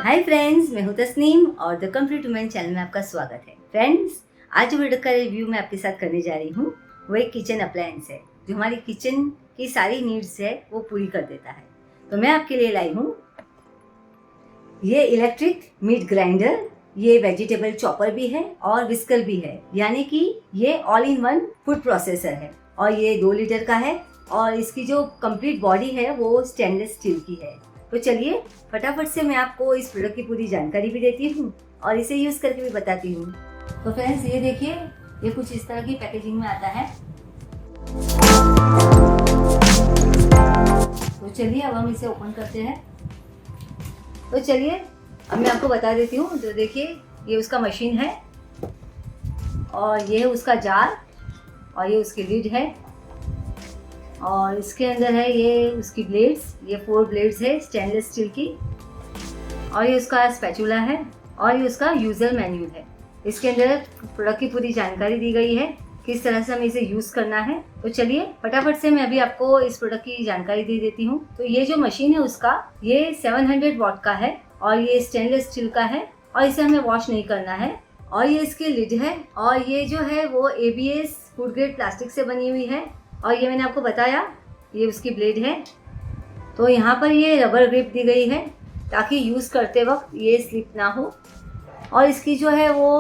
Hi friends, मैं हूं तस्नीम और द कंप्लीट वुमेन चैनल में आपका स्वागत है। फ्रेंड्स, आज जो वीडियो का रिव्यू मैं आपके साथ करने जा रही हूँ वो एक किचन अप्लायंस है जो हमारी किचन की सारी नीड्स है वो पूरी कर देता है। तो मैं आपके लिए लाई हूँ ये इलेक्ट्रिक मीट ग्राइंडर। ये वेजिटेबल चॉपर भी है और विस्कर भी है, यानी कि ये all in one food processor है और ये 2 लीटर का है और इसकी जो कंप्लीट बॉडी है वो स्टेनलेस स्टील की है। तो चलिए फटाफट से मैं आपको इस प्रोडक्ट की पूरी जानकारी भी देती हूँ और इसे यूज करके भी बताती हूँ। तो फ्रेंड्स, ये देखिए, ये कुछ इस तरह की पैकेजिंग में आता है। तो चलिए अब हम इसे ओपन करते हैं। तो चलिए अब मैं आपको बता देती हूँ। तो देखिए, ये उसका मशीन है और ये है उसका जार और ये उसकी लिड है और इसके अंदर है ये उसकी ब्लेड्स। ये 4 ब्लेड्स है स्टेनलेस स्टील की और ये उसका स्पैचुला है और ये उसका यूजर मैन्यूल है। इसके अंदर प्रोडक्ट की पूरी जानकारी दी गई है, किस तरह से हमें इसे यूज़ करना है। तो चलिए फटाफट से मैं अभी आपको इस प्रोडक्ट की जानकारी दे देती हूँ। तो ये जो मशीन है उसका ये 700 वॉट का है और ये स्टेनलेस स्टील का है और इसे हमें वॉश नहीं करना है। और ये इसकी लिड है और ये जो है वो ABS फूड ग्रेड प्लास्टिक से बनी हुई है और ये मैंने आपको बताया ये उसकी ब्लेड है। तो यहाँ पर ये रबर ग्रिप दी गई है ताकि यूज़ करते वक्त ये स्लिप ना हो। और इसकी जो है वो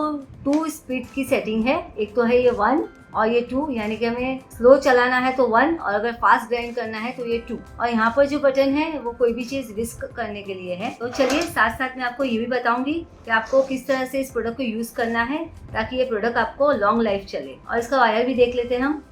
2 स्पीड की सेटिंग है। एक तो है ये 1 और ये 2, यानी कि हमें स्लो चलाना है तो 1 और अगर फास्ट ग्राइंड करना है तो ये 2। और यहाँ पर जो बटन है वो कोई भी चीज़ विस्क करने के लिए है। तो चलिए साथ साथ मैं आपको ये भी बताऊंगी कि आपको किस तरह से इस प्रोडक्ट को यूज़ करना है ताकि ये प्रोडक्ट आपको लॉन्ग लाइफ चले। और इसका वायर भी देख लेते हैं हम।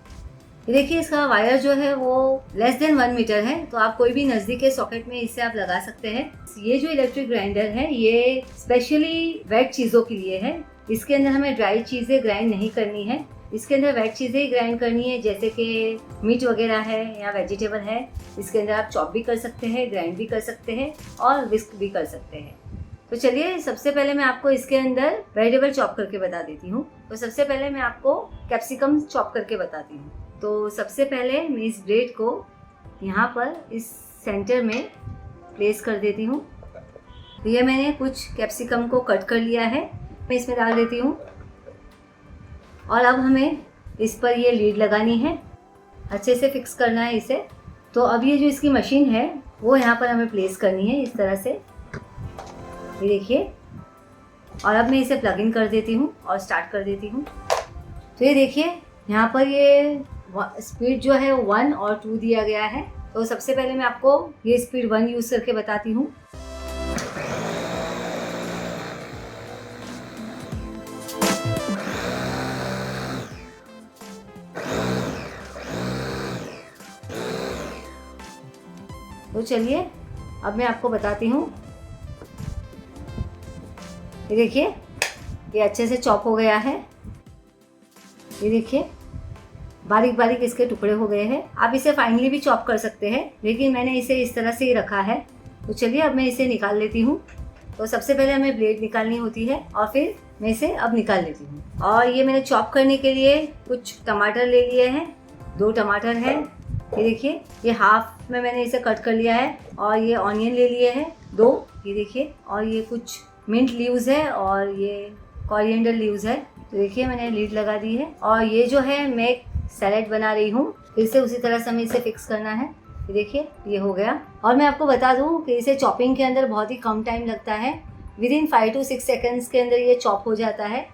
ये देखिए, इसका वायर जो है वो लेस देन 1 मीटर है, तो आप कोई भी नज़दीक के सॉकेट में इसे आप लगा सकते हैं। ये जो इलेक्ट्रिक ग्राइंडर है ये स्पेशली वेट चीज़ों के लिए है। इसके अंदर हमें ड्राई चीज़ें ग्राइंड नहीं करनी है, इसके अंदर वेट चीज़ें ही ग्राइंड करनी है, जैसे कि मीट वगैरह है या वेजिटेबल है। इसके अंदर आप चॉप भी कर सकते हैं, ग्राइंड भी कर सकते हैं और विस्क भी कर सकते हैं। तो चलिए सबसे पहले मैं आपको इसके अंदर वेजिटेबल चॉप करके बता देती हूँ। तो सबसे पहले मैं आपको कैप्सिकम चॉप करके बताती हूँ। तो सबसे पहले मैं इस ब्रेड को यहाँ पर इस सेंटर में प्लेस कर देती हूँ। तो ये मैंने कुछ कैप्सिकम को कट कर लिया है, मैं इसमें डाल देती हूँ। और अब हमें इस पर ये लीड लगानी है, अच्छे से फिक्स करना है इसे। तो अब ये जो इसकी मशीन है वो यहाँ पर हमें प्लेस करनी है इस तरह से, ये देखिए। और अब मैं इसे प्लग इन कर देती हूँ और स्टार्ट कर देती हूँ। तो ये देखिए, यहाँ पर ये स्पीड जो है 1 और 2 दिया गया है। तो सबसे पहले मैं आपको ये स्पीड 1 यूज़ करके बताती हूँ। तो चलिए अब मैं आपको बताती हूँ। ये देखिए, ये अच्छे से चॉप हो गया है। ये देखिए, बारीक बारीक इसके टुकड़े हो गए हैं। आप इसे फाइनली भी चॉप कर सकते हैं, लेकिन मैंने इसे इस तरह से ही रखा है। तो चलिए अब मैं इसे निकाल लेती हूँ। तो सबसे पहले हमें ब्लेड निकालनी होती है और फिर मैं इसे अब निकाल लेती हूँ। और ये मैंने चॉप करने के लिए कुछ टमाटर ले लिए हैं, 2 टमाटर है। ये देखिए, ये हाफ में मैंने इसे कट कर लिया है। और ये ऑनियन ले लिए हैं 2, ये देखिए। और ये कुछ मिंट लीव्स है और ये कोरिएंडर लीव्स है। तो देखिए मैंने लीड लगा दी है। और ये जो है मैं सैलेड बना रही हूँ, फिर से उसी तरह से हमें इसे फिक्स करना है। ये देखिए, ये हो गया। और मैं आपको बता दूँ कि इसे चॉपिंग के अंदर बहुत ही कम टाइम लगता है, विदिन 5 to 6 सेकेंड्स के अंदर ये चॉप हो जाता है।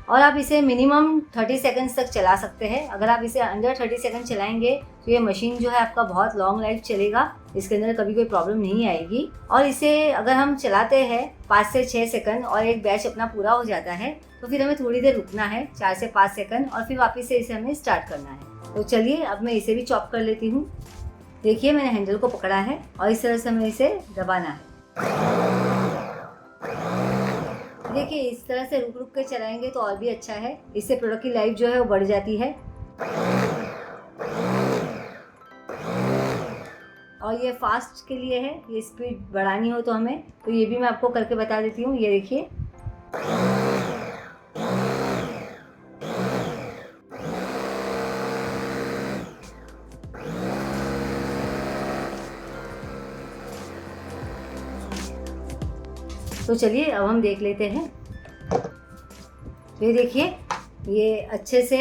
और आप इसे मिनिमम 30 सेकेंड्स तक चला सकते हैं। अगर आप इसे अंडर 30 सेकेंड चलाएंगे तो ये मशीन जो है आपका बहुत लॉन्ग लाइफ चलेगा, इसके अंदर कभी कोई प्रॉब्लम नहीं आएगी। और इसे अगर हम चलाते हैं 5 से 6 सेकंड और एक बैच अपना पूरा हो जाता है तो फिर हमें थोड़ी देर रुकना है, 4 से 5 सेकंड, और फिर वापस से इसे हमें स्टार्ट करना है। तो चलिए अब मैं इसे भी चॉप कर लेती हूँ। देखिए, मैंने हैंडल को पकड़ा है और इस तरह से हमें इसे दबाना है। देखिए, इस तरह से रुक रुक के चलाएंगे तो और भी अच्छा है, इससे प्रोडक्ट की लाइफ जो है वो बढ़ जाती है। और ये फास्ट के लिए है, ये स्पीड बढ़ानी हो तो हमें, तो ये भी मैं आपको करके बता देती हूँ। ये देखिए, तो चलिए अब हम देख लेते हैं। ये देखिए ये अच्छे से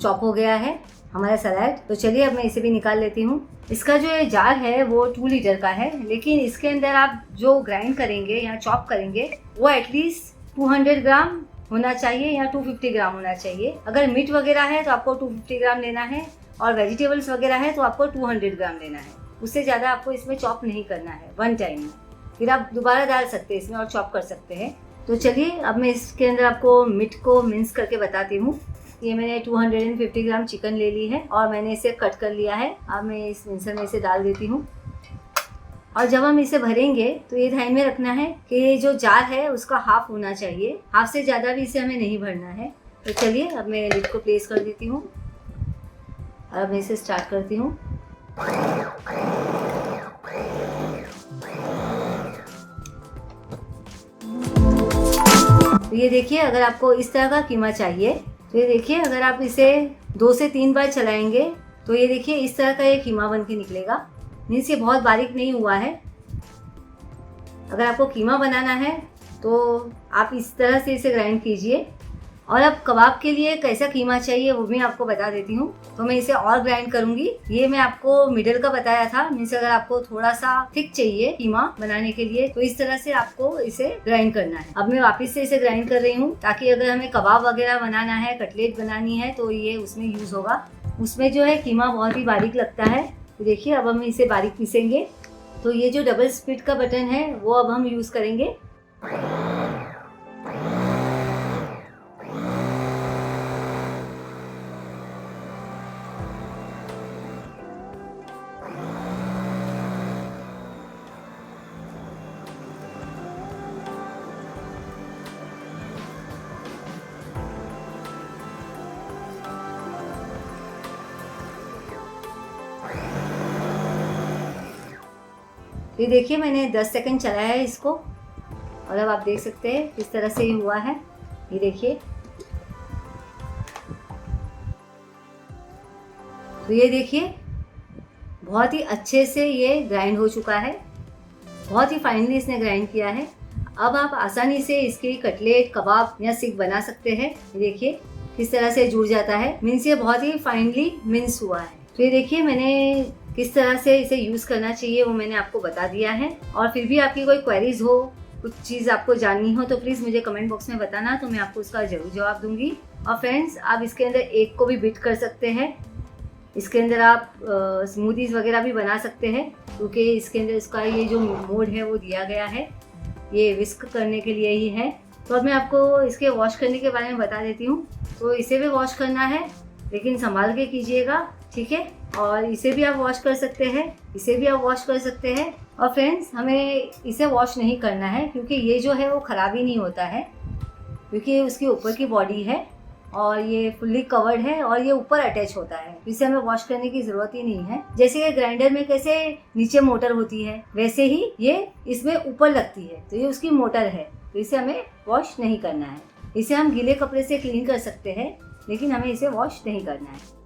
चॉप हो गया है हमारा सलाद। तो चलिए अब मैं इसे भी निकाल लेती हूँ। इसका जो ये जार है वो 2 लीटर का है, लेकिन इसके अंदर आप जो ग्राइंड करेंगे या चॉप करेंगे वो एटलीस्ट 200 ग्राम होना चाहिए या 250 ग्राम होना चाहिए। अगर मीट वगैरह है तो आपको 250 ग्राम लेना है, और वेजिटेबल्स वगैरह है तो आपको 200 ग्राम लेना है। उससे ज़्यादा आपको इसमें चॉप नहीं करना है वन टाइम में। फिर आप दोबारा डाल सकते हैं इसमें और चॉप कर सकते हैं। तो चलिए अब मैं इसके अंदर आपको मीट को मिन्स करके बताती हूँ। ये मैंने 250 ग्राम चिकन ले ली है और मैंने इसे कट कर लिया है। अब मैं इस मिक्सर में इसे डाल देती हूँ। और जब हम इसे भरेंगे तो ये ध्यान में रखना है कि ये जो जार है उसका हाफ होना चाहिए, हाफ से ज़्यादा भी इसे हमें नहीं भरना है। तो चलिए अब मैं लिड को प्लेस कर देती हूँ और अब मैं इसे स्टार्ट करती हूँ। तो ये देखिए अगर आपको इस तरह का कीमा चाहिए तो ये देखिए अगर आप इसे 2 से 3 बार चलाएंगे तो ये देखिए इस तरह का ये कीमा बन के निकलेगा। मीन्स ये बहुत बारीक नहीं हुआ है। अगर आपको कीमा बनाना है तो आप इस तरह से इसे ग्राइंड कीजिए। और अब कबाब के लिए कैसा कीमा चाहिए वो भी आपको बता देती हूँ। तो मैं इसे और ग्राइंड करूंगी। ये मैं आपको मिडिल का बताया था। मीन्स अगर आपको थोड़ा सा थिक चाहिए कीमा बनाने के लिए तो इस तरह से आपको इसे ग्राइंड करना है। अब मैं वापस से इसे ग्राइंड कर रही हूँ ताकि अगर हमें कबाब वगैरह बनाना है, कटलेट बनानी है तो ये उसमें यूज होगा। उसमें जो है कीमा बहुत ही बारीक लगता है। तो देखिए अब हम इसे बारीक पीसेंगे। तो ये जो डबल स्पीड का बटन है वो अब हम यूज करेंगे। ये देखिए मैंने 10 सेकंड चलाया है इसको और अब आप देख सकते हैं किस तरह से ये हुआ है। ये देखिए तो ये देखिए बहुत ही अच्छे से ये ग्राइंड हो चुका है। बहुत ही फाइनली इसने ग्राइंड किया है। अब आप आसानी से इसके कटलेट, कबाब या सिक बना सकते हैं। ये देखिए किस तरह से जुड़ जाता है। मीन्स ये बहुत ही फाइनली मिन्स हुआ है। तो ये देखिए मैंने किस तरह से इसे यूज़ करना चाहिए वो मैंने आपको बता दिया है। और फिर भी आपकी कोई क्वेरीज हो, कुछ चीज़ आपको जाननी हो तो प्लीज़ मुझे कमेंट बॉक्स में बताना, तो मैं आपको उसका ज़रूर जवाब दूंगी। और फ्रेंड्स आप इसके अंदर एग को भी बीट कर सकते हैं। इसके अंदर आप स्मूदीज़ वगैरह भी बना सकते हैं क्योंकि इसके अंदर इसका ये जो मोड है वो दिया गया है, ये विस्क करने के लिए ही है। तो अब मैं आपको इसके वॉश करने के बारे में बता देती हूँ। तो इसे भी वॉश करना है लेकिन संभाल के कीजिएगा, ठीक है। और इसे भी आप वॉश कर सकते हैं, इसे भी आप वॉश कर सकते हैं। और फ्रेंड्स हमें इसे वॉश नहीं करना है क्योंकि ये जो है वो ख़राब ही नहीं होता है, क्योंकि उसके ऊपर की बॉडी है और ये फुल्ली कवर्ड है और ये ऊपर अटैच होता है। इसे हमें वॉश करने की ज़रूरत ही नहीं है। जैसे कि ग्राइंडर में कैसे नीचे मोटर होती है वैसे ही ये इसमें ऊपर लगती है, तो ये उसकी मोटर है। तो इसे हमें वॉश नहीं करना है। इसे हम गीले कपड़े से क्लीन कर सकते हैं लेकिन हमें इसे वॉश नहीं करना है।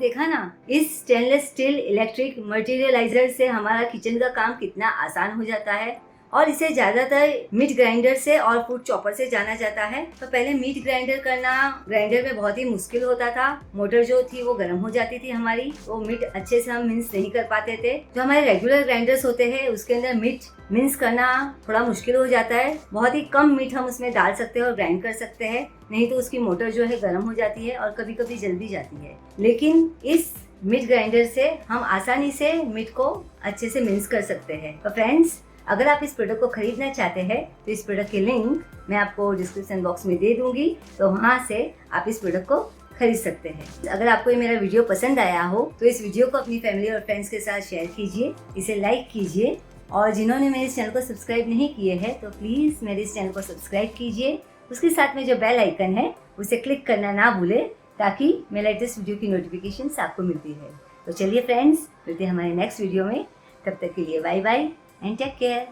देखा ना, इस स्टेनलेस स्टील इलेक्ट्रिक मटेरियलाइजर से हमारा किचन का काम कितना आसान हो जाता है। और इसे ज्यादातर मीट ग्राइंडर से और फूड चॉपर से जाना जाता है। तो पहले मीट ग्राइंडर करना ग्राइंडर में बहुत ही मुश्किल होता था। मोटर जो थी वो गर्म हो जाती थी हमारी, वो मीट अच्छे से हम मिन्स नहीं कर पाते थे। जो हमारे रेगुलर ग्राइंडर्स होते हैं उसके अंदर मीट मिन्स करना थोड़ा मुश्किल हो जाता है। बहुत ही कम मीट हम उसमें डाल सकते हैं और ग्राइंड कर सकते हैं, नहीं तो उसकी मोटर जो है गर्म हो जाती है और कभी कभी जल भी जाती है। लेकिन इस मीट ग्राइंडर से हम आसानी से मीट को अच्छे से मिन्स कर सकते हैं। तो फ्रेंड्स अगर आप इस प्रोडक्ट को खरीदना चाहते हैं तो इस प्रोडक्ट की लिंक मैं आपको डिस्क्रिप्शन बॉक्स में दे दूंगी, तो वहाँ से आप इस प्रोडक्ट को खरीद सकते हैं। अगर आपको ये मेरा वीडियो पसंद आया हो तो इस वीडियो को अपनी फैमिली और फ्रेंड्स के साथ शेयर कीजिए, इसे लाइक कीजिए, और जिन्होंने मेरे इस चैनल को सब्सक्राइब नहीं किए हैं तो प्लीज़ मेरे इस चैनल को सब्सक्राइब कीजिए। उसके साथ में जो बेल आइकन है उसे क्लिक करना ना भूलें, ताकि मेरे लेटेस्ट वीडियो की नोटिफिकेशन आपको मिलती है। तो चलिए फ्रेंड्स, मिलते हैं हमारे नेक्स्ट वीडियो में। तब तक के लिए bye bye and take care.